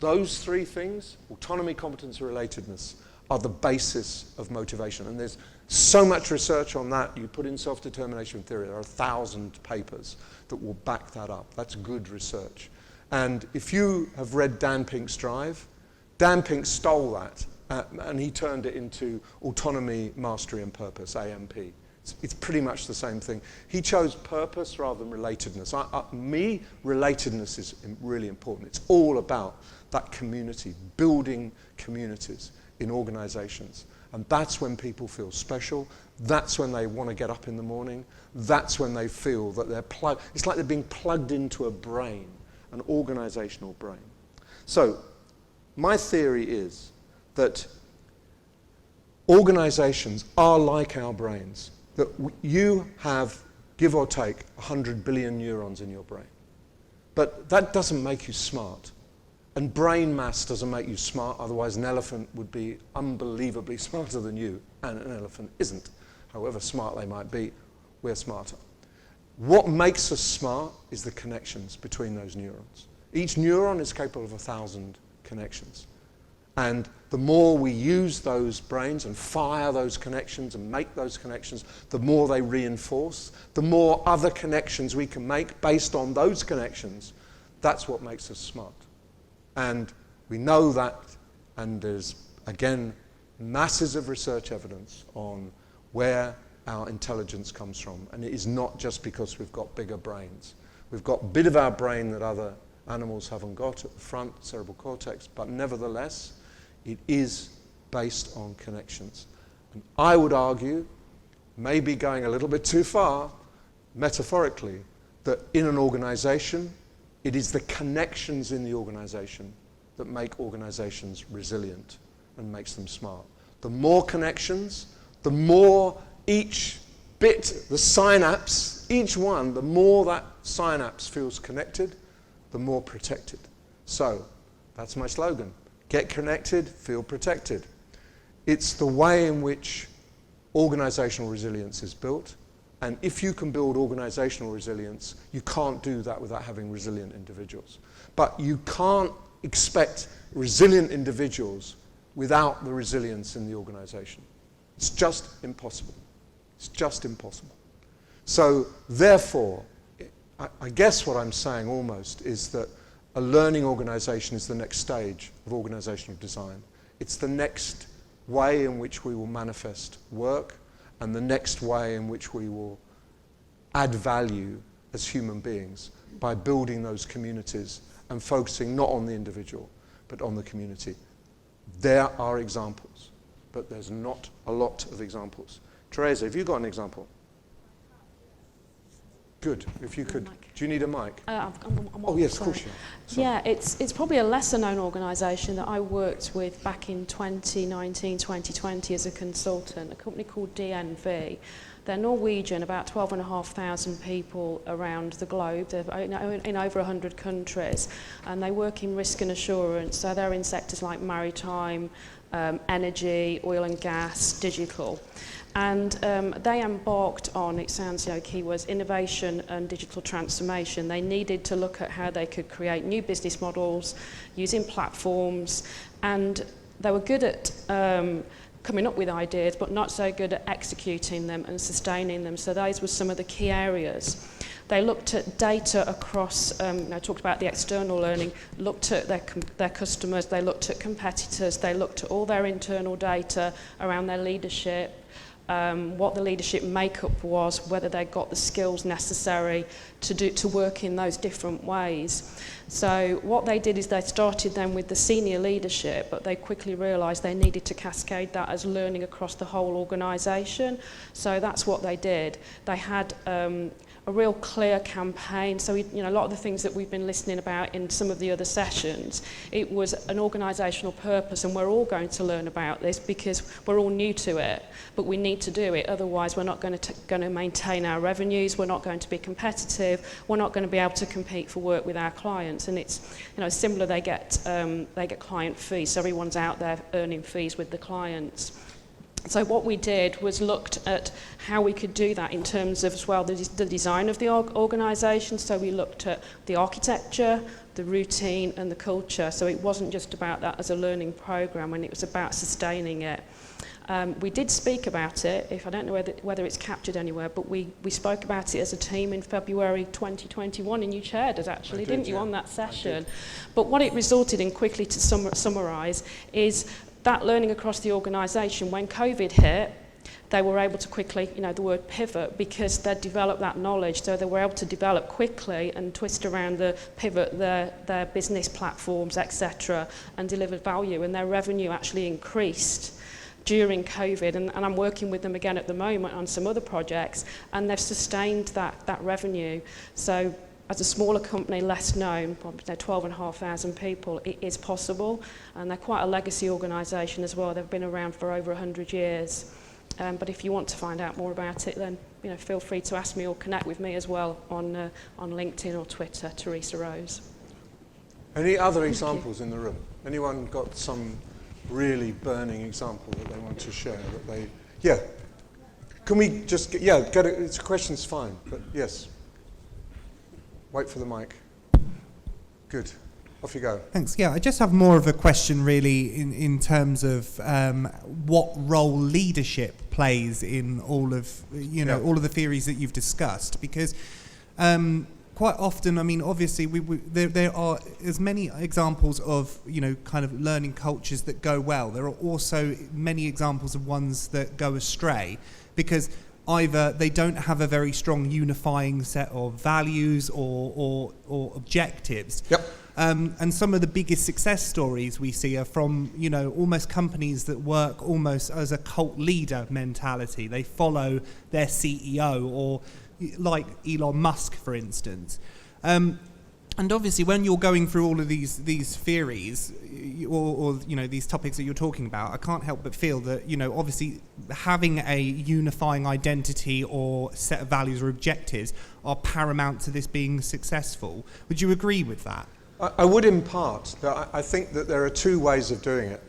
Those three things, autonomy, competence, and relatedness, are the basis of motivation. And there's so much research on that. You put in self-determination theory, there are 1,000 papers that will back that up. That's good research. And if you have read Dan Pink's Drive, Dan Pink stole that and he turned it into autonomy, mastery, and purpose, AMP. It's pretty much the same thing. He chose purpose rather than relatedness. Relatedness is really important. It's all about that community, building communities in organizations. And that's when people feel special. That's when they want to get up in the morning. That's when they feel that they're plugged. It's like they're being plugged into a brain, an organizational brain. So my theory is that organizations are like our brains, that you have, give or take, 100 billion neurons in your brain. But that doesn't make you smart. And brain mass doesn't make you smart, otherwise an elephant would be unbelievably smarter than you, and an elephant isn't. However smart they might be, we're smarter. What makes us smart is the connections between those neurons. Each neuron is capable of 1,000 connections. And the more we use those brains and fire those connections and make those connections, the more they reinforce, the more other connections we can make based on those connections. That's what makes us smart. And we know that, and there's, again, masses of research evidence on where our intelligence comes from. And it is not just because we've got bigger brains. We've got a bit of our brain that other animals haven't got at the front, cerebral cortex, but nevertheless, it is based on connections. And I would argue, maybe going a little bit too far, metaphorically, that in an organization, it is the connections in the organization that make organizations resilient and makes them smart. The more connections, the more each bit, the synapse, each one, the more that synapse feels connected, the more protected. So, that's my slogan. Get connected, feel protected. It's the way in which organizational resilience is built. And if you can build organizational resilience, you can't do that without having resilient individuals. But you can't expect resilient individuals without the resilience in the organization. It's just impossible. It's just impossible. So therefore, I guess what I'm saying almost is that a learning organization is the next stage of organizational design. It's the next way in which we will manifest work, and the next way in which we will add value as human beings by building those communities and focusing not on the individual, but on the community. There are examples, but there's not a lot of examples. Teresa, have you got an example? Good, if you could. Do you need a mic?
I'm
oh yes, of course you are. Sorry.
Yeah, it's probably a lesser known organisation that I worked with back in 2019, 2020 as a consultant, a company called DNV. They're Norwegian, about 12,500 people around the globe. They're in over 100 countries, and they work in risk and assurance. So they're in sectors like maritime, energy, oil and gas, digital. And they embarked on, it sounds, key words, innovation and digital transformation. They needed to look at how they could create new business models using platforms, and they were good at coming up with ideas, but not so good at executing them and sustaining them. So those were some of the key areas. They looked at data across, I talked about the external learning, looked at their customers, they looked at competitors, they looked at all their internal data around their leadership, what the leadership makeup was, whether they got the skills necessary to work in those different ways. So what they did is they started then with the senior leadership, but they quickly realised they needed to cascade that as learning across the whole organisation. So that's what they did. They had a real clear campaign. So a lot of the things that we've been listening about in some of the other sessions, it was an organisational purpose, and we're all going to learn about this because we're all new to it, but we need to do it. Otherwise, we're not going to maintain our revenues. We're not going to be competitive. We're not going to be able to compete for work with our clients. And it's similar. They get client fees. So everyone's out there earning fees with the clients. So what we did was looked at how we could do that in terms of as well the design of the organisation. So we looked at the architecture, the routine and the culture. So it wasn't just about that as a learning programme, and it was about sustaining it. We did speak about it, I don't know whether it's captured anywhere, but we spoke about it as a team in February 2021, and you chaired us actually, didn't you, on that session? But what it resulted in, quickly to summarise, is that learning across the organisation. When COVID hit, they were able to quickly, the word pivot, because they'd developed that knowledge, so they were able to develop quickly and twist around the pivot their business platforms, etc., and deliver value, and their revenue actually increased during COVID, and I'm working with them again at the moment on some other projects, and they've sustained that revenue. So as a smaller company, less known, probably 12,500 people, it is possible, and they're quite a legacy organisation as well. They've been around for over 100 years. But if you want to find out more about it, then feel free to ask me or connect with me as well on LinkedIn or Twitter, Teresa Rose.
Any other examples in the room? Anyone got some really burning example that they want to share? Yeah. Can we just get it? It's question's fine, but yes. Wait for the mic. Good. Off you go.
Thanks. Yeah, I just have more of a question really in terms of what role leadership plays in all of all of the theories that you've discussed, because quite often, obviously there are as many examples of kind of learning cultures that go well. There are also many examples of ones that go astray, because either they don't have a very strong unifying set of values or objectives.
Yep.
And some of the biggest success stories we see are from, almost companies that work almost as a cult leader mentality. They follow their CEO, or like Elon Musk, for instance. And obviously, when you're going through all of these theories, or these topics that you're talking about, I can't help but feel that obviously having a unifying identity or set of values or objectives are paramount to this being successful. Would you agree with that?
I would in part. I think that there are two ways of doing it.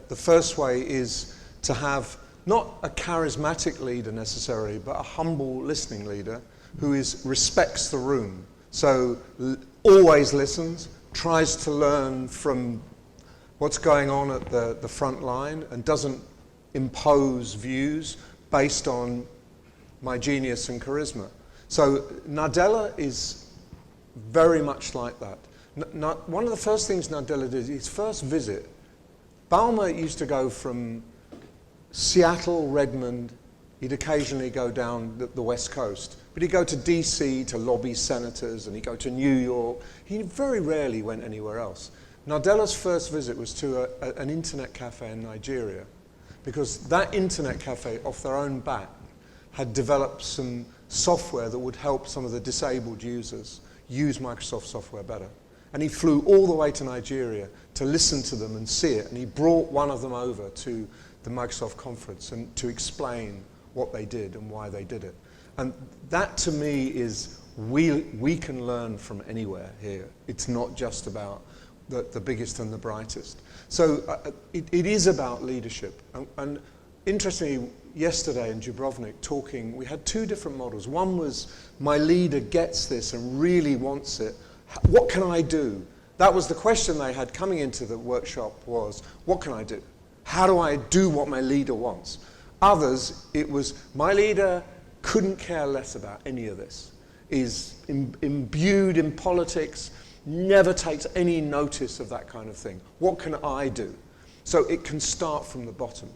The first way is to have not a charismatic leader necessarily, but a humble listening leader who respects the room. So always listens, tries to learn from what's going on at the front line, and doesn't impose views based on my genius and charisma. So Nadella is very much like that. One of the first things Nadella did, his first visit, Balmer used to go from Seattle, Redmond, he'd occasionally go down the West Coast, but he'd go to DC to lobby senators, and he'd go to New York. He very rarely went anywhere else. Nadella's first visit was to an internet cafe in Nigeria, because that internet cafe, off their own bat, had developed some software that would help some of the disabled users use Microsoft software better. And he flew all the way to Nigeria to listen to them and see it, and he brought one of them over to the Microsoft conference and to explain what they did and why they did it. And that to me is, we can learn from anywhere here. It's not just about the biggest and the brightest. So it is about leadership. And interestingly, yesterday in Dubrovnik talking, we had two different models. One was, my leader gets this and really wants it. What can I do? That was the question they had coming into the workshop was, what can I do? How do I do what my leader wants? Others, it was, my leader couldn't care less about any of this, is imbued in politics, never takes any notice of that kind of thing. What can I do? So it can start from the bottom.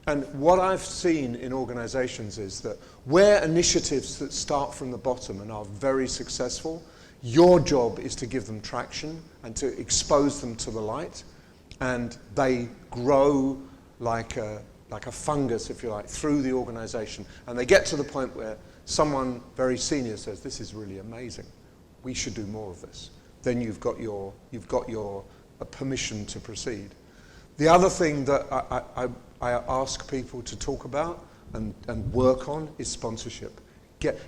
And what I've seen in organizations is that where initiatives that start from the bottom and are very successful, your job is to give them traction and to expose them to the light, and they grow like a fungus, if you like, through the organization. And they get to the point where someone very senior says, this is really amazing. We should do more of this. Then you've got your permission to proceed. The other thing that I ask people to talk about and work on is sponsorship.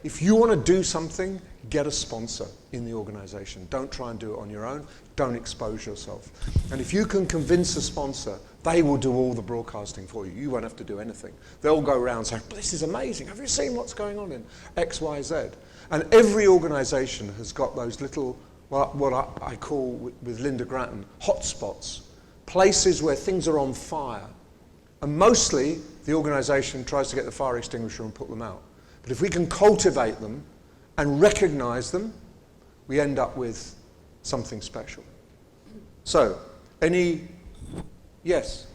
If you want to do something, get a sponsor in the organization. Don't try and do it on your own. Don't expose yourself. And if you can convince a sponsor, they will do all the broadcasting for you. You won't have to do anything. They'll go around saying, this is amazing. Have you seen what's going on in X, Y, Z? And every organization has got those little, what I call, with Linda Grattan, hotspots. Places where things are on fire. And mostly, the organization tries to get the fire extinguisher and put them out. But if we can cultivate them and recognize them, we end up with something special. So, yes?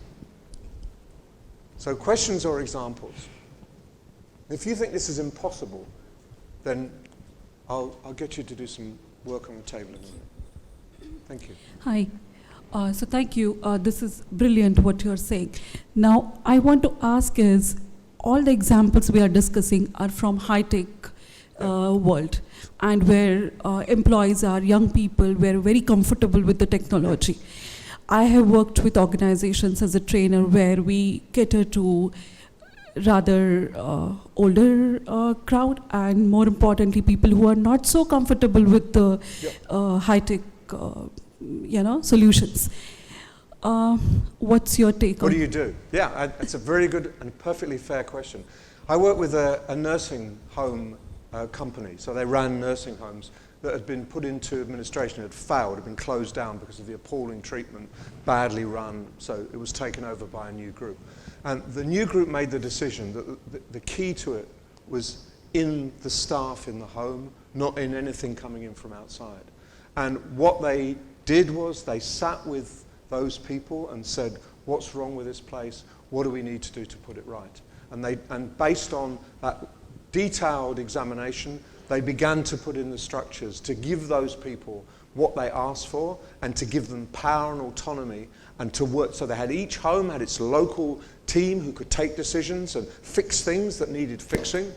So questions or examples? If you think this is impossible, then I'll get you to do some work on the table in a minute. Thank you.
Hi. So thank you. This is brilliant what you're saying. Now, I want to ask is, all the examples we are discussing are from high-tech world, and where employees are young people, we're very comfortable with the technology. I have worked with organizations as a trainer where we cater to rather older crowd, and more importantly, people who are not so comfortable with the high-tech solutions. What's your take on?
What do you do? Yeah, it's a very good and perfectly fair question. I work with a nursing home company. So they ran nursing homes that had been put into administration, had failed, had been closed down because of the appalling treatment, badly run, so it was taken over by a new group. And the new group made the decision that the key to it was in the staff in the home, not in anything coming in from outside. And what they did was they sat with those people and said, what's wrong with this place? What do we need to do to put it right? And based on that detailed examination, they began to put in the structures to give those people what they asked for and to give them power and autonomy and to work. So they had, each home had its local team who could take decisions and fix things that needed fixing.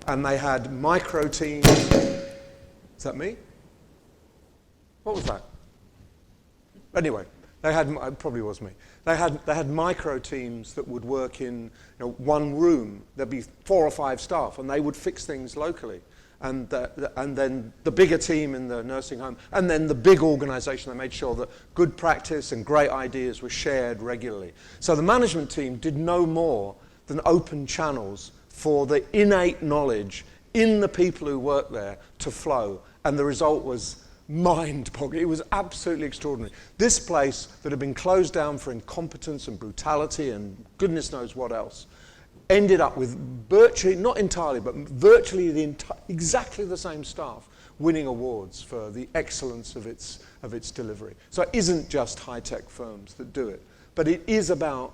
And they had micro teams. Is that me? What was that? Anyway, they had, it probably was me. They had micro teams that would work in one room. There'd be 4 or 5 staff, and they would fix things locally. And then the bigger team in the nursing home, and then the big organization, they made sure that good practice and great ideas were shared regularly. So the management team did no more than open channels for the innate knowledge in the people who worked there to flow. And the result was mind-boggling. It was absolutely extraordinary. This place that had been closed down for incompetence and brutality and goodness knows what else, ended up with virtually, not entirely, but virtually exactly the same staff winning awards for the excellence of its delivery. So it isn't just high-tech firms that do it, but it is about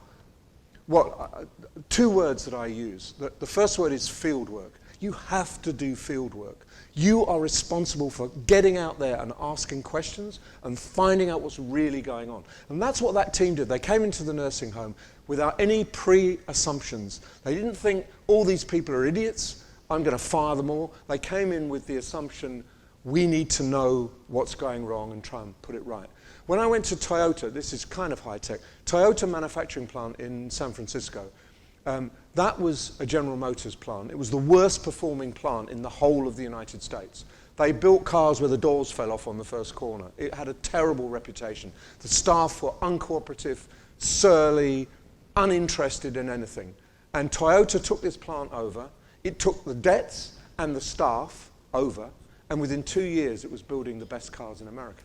two words that I use. The first word is field work. You have to do field work. You are responsible for getting out there and asking questions and finding out what's really going on. And that's what that team did. They came into the nursing home without any pre-assumptions. They didn't think, all these people are idiots, I'm going to fire them all. They came in with the assumption, we need to know what's going wrong and try and put it right. When I went to Toyota, this is kind of high-tech, Toyota manufacturing plant in San Francisco, that was a General Motors plant. It was the worst performing plant in the whole of the United States. They built cars where the doors fell off on the first corner. It had a terrible reputation. The staff were uncooperative, surly, uninterested in anything. And Toyota took this plant over. It took the debts and the staff over, and within 2 years it was building the best cars in America.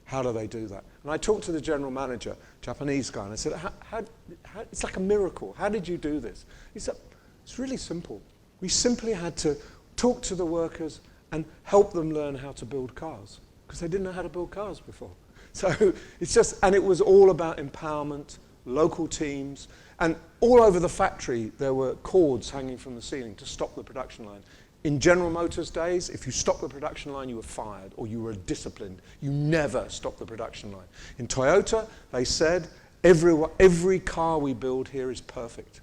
How do they do that? And I talked to the general manager, Japanese guy, and I said, how, it's like a miracle. How did you do this? He said, it's really simple. We simply had to talk to the workers and help them learn how to build cars, because they didn't know how to build cars before. So it's just, and it was all about empowerment, local teams, and all over the factory there were cords hanging from the ceiling to stop the production line. In General Motors days, if you stopped the production line, you were fired or you were disciplined. You never stopped the production line. In Toyota, they said, every car we build here is perfect.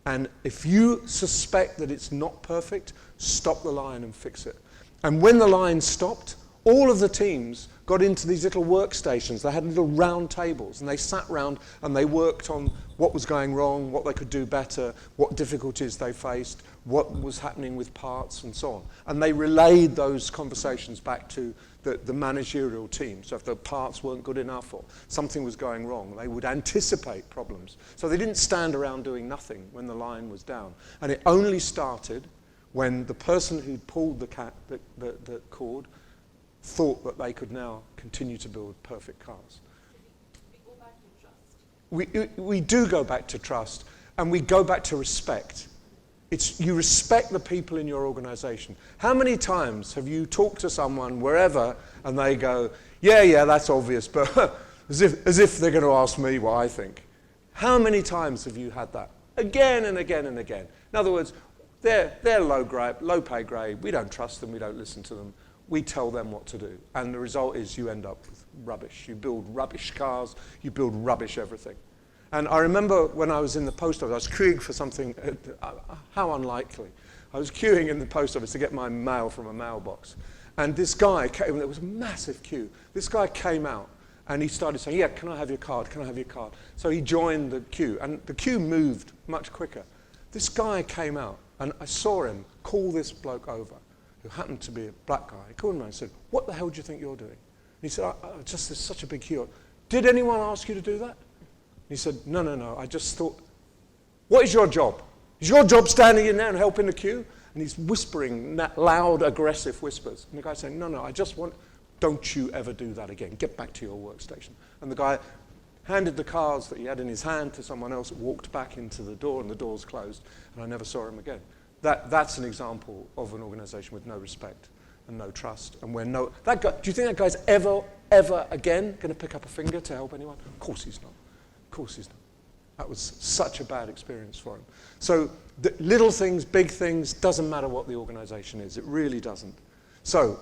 And if you suspect that it's not perfect, stop the line and fix it. And when the line stopped, all of the teams got into these little workstations. They had little round tables, and they sat round and they worked on what was going wrong, what they could do better, what difficulties they faced, what was happening with parts, and so on. And they relayed those conversations back to the managerial team. So if the parts weren't good enough or something was going wrong, they would anticipate problems. So they didn't stand around doing nothing when the line was down. And it only started when the person who pulled the cord thought that they could now continue to build perfect cars.
We go back to trust.
We do go back to trust, and we go back to respect. You respect the people in your organization. How many times have you talked to someone wherever and they go, yeah, that's obvious, but as if they're going to ask me what I think? How many times have you had that? Again and again and again. In other words, they're low pay grade. We don't trust them. We don't listen to them. We tell them what to do. And the result is you end up with rubbish. You build rubbish cars. You build rubbish everything. And I remember when I was in the post office, I was queuing for something, how unlikely. I was queuing in the post office to get my mail from a mailbox. And this guy came, there was a massive queue. This guy came out and he started saying, yeah, can I have your card? Can I have your card? So he joined the queue, and the queue moved much quicker. This guy came out, and I saw him call this bloke over, who happened to be a black guy. He called him and said, what the hell do you think you're doing? And he said, just there's such a big queue. Did anyone ask you to do that? He said, no, I just thought, what is your job? Is your job standing in there and helping the queue? And he's whispering loud, aggressive whispers. And the guy's saying, no, I just want, don't you ever do that again. Get back to your workstation. And the guy handed the cards that he had in his hand to someone else, walked back into the door, and the doors closed, and I never saw him again. That's an example of an organization with no respect and no trust. And where that guy, do you think that guy's ever again going to pick up a finger to help anyone? Of course he's not. Of course he's not. That was such a bad experience for him. So the little things, big things, doesn't matter what the organization is. It really doesn't. So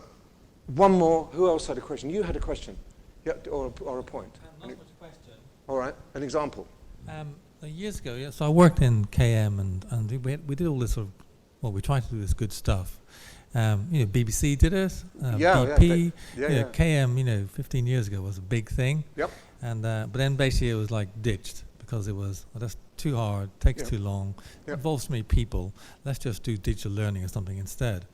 one more. Who else had a question? You had a question, yeah, or a point.
Not much a question.
All right, an example.
Years ago, so I worked in KM, and we did all this sort of, well, we tried to do this good stuff. BBC did it. BP. KM, 15 years ago was a big thing.
Yep.
And but then basically it was like ditched because it was that's too hard, takes too long, involves too many people. Let's just do digital learning or something instead.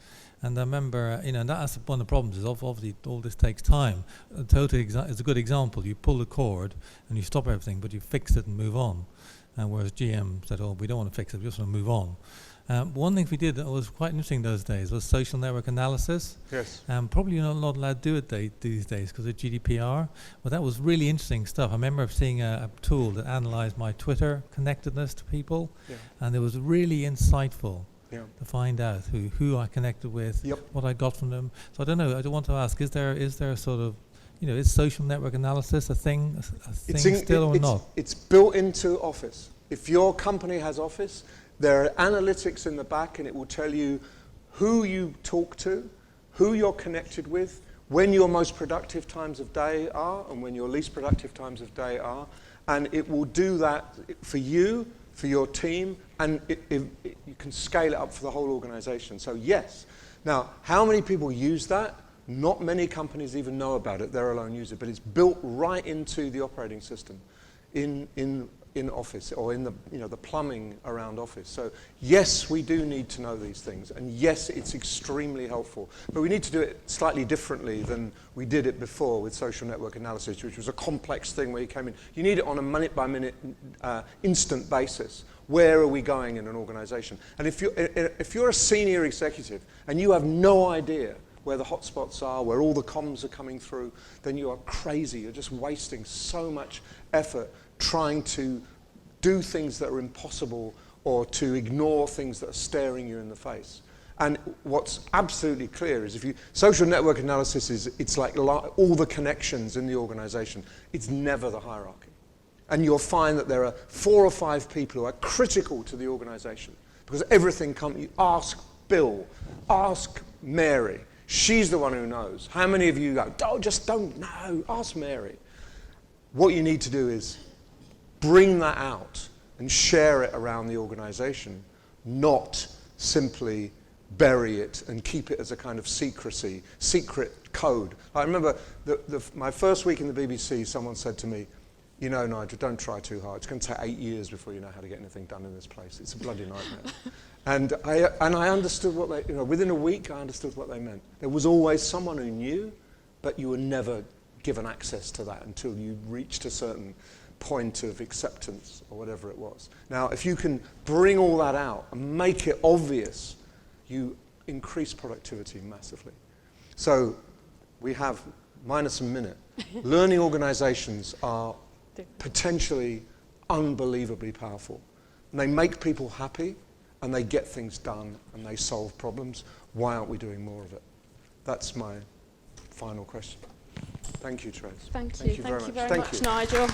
And I remember, and that's one of the problems is obviously all this takes time. It's a good example. You pull the cord and you stop everything, but you fix it and move on. Whereas GM said, we don't want to fix it, we just want to move on. One thing we did that was quite interesting those days was social network analysis.
Yes.
Probably you're not allowed to do it these days because of GDPR, but that was really interesting stuff. I remember seeing a tool that analyzed my Twitter connectedness to people, and it was really insightful to find out who I connected with, what I got from them. So I don't know, I don't want to ask, is there a sort of, is social network analysis a thing still or not?
It's built into Office. If your company has Office, there are analytics in the back, and it will tell you who you talk to, who you're connected with, when your most productive times of day are, and when your least productive times of day are. And it will do that for you, for your team, and you can scale it up for the whole organization. So yes. Now, how many people use that? Not many companies even know about it. They're alone use it, but it's built right into the operating system in Office, or in the plumbing around Office. So yes, we do need to know these things, and yes, it's extremely helpful. But we need to do it slightly differently than we did it before with social network analysis, which was a complex thing where you came in. You need it on a minute-by-minute, instant basis. Where are we going in an organization? And if you're a senior executive and you have no idea where the hotspots are, where all the comms are coming through, then you are crazy. You're just wasting so much effort trying to do things that are impossible or to ignore things that are staring you in the face. And what's absolutely clear is social network analysis it's like all the connections in the organization. It's never the hierarchy. And you'll find that there are 4 or 5 people who are critical to the organization because everything you ask Bill, ask Mary. She's the one who knows. How many of you go, oh, just don't know, ask Mary. What you need to do is bring that out and share it around the organization, not simply bury it and keep it as a kind of secret code. I remember my first week in the BBC, someone said to me, you know, Nigel, don't try too hard. It's going to take 8 years before you know how to get anything done in this place. It's a bloody nightmare. And I understood what they, within a week, I understood what they meant. There was always someone who knew, but you were never given access to that until you reached a certain point of acceptance or whatever it was. Now, if you can bring all that out and make it obvious, you increase productivity massively. So we have minus a minute. Learning organizations are potentially unbelievably powerful. And they make people happy, and they get things done, and they solve problems. Why aren't we doing more of it? That's my final question. Thank you, Trace.
Thank you very much, Nigel.